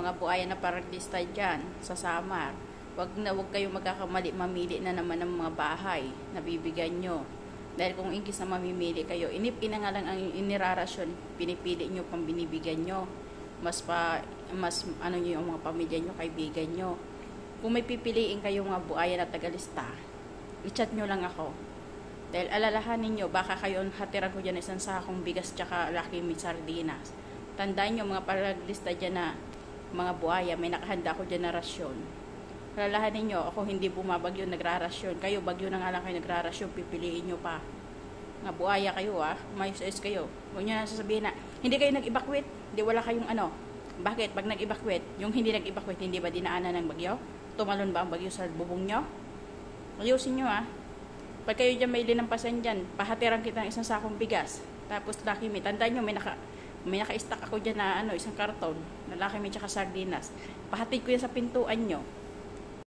mga buhaya na paraglista dyan sa Samar, wag kayong magkakamali, mamili na naman ng mga bahay na bibigyan nyo. Dahil kung inkis na mamimili kayo, inipina nga lang ang inirarasyon, pinipili nyo pang binibigyan nyo. Mas ano nyo yung mga pamilya nyo, kaibigan nyo. Kung may pipiliin kayo mga buhaya na tagalista, i-chat nyo lang ako. Dahil alalahanin nyo, baka kayo hatiran ko dyan isang sakong bigas tsaka Lucky Meat sardinas. Tandaan nyo mga paraglista dyan na mga buhaya, may nakahanda ko dyan na rasyon. Alalahanin nyo, ako hindi bumabagyo nagrarasyon. Kayo, bagyo na nga lang kayo nagrarasyon, pipiliin nyo pa. Mga buhaya kayo may size kayo. Huwag nyo na sasabihin na, hindi kayo nag-evacuate, hindi wala kayong ano. Bakit? Pag nag-evacuate, yung hindi nag-evacuate, hindi ba dinaanan ng bagyo? Tumalon ba ang bagyo sa bubong nyo? Ayusin nyo Pag kayo dyan may linampasan dyan, pahatiran kita ng isang sakong bigas. Tapos Lucky Meat, tandaan nyo, may naka-stack ako dyan na isang karton, na Lucky Meat tsaka sardinas. Pahatid ko yan sa pintuan nyo.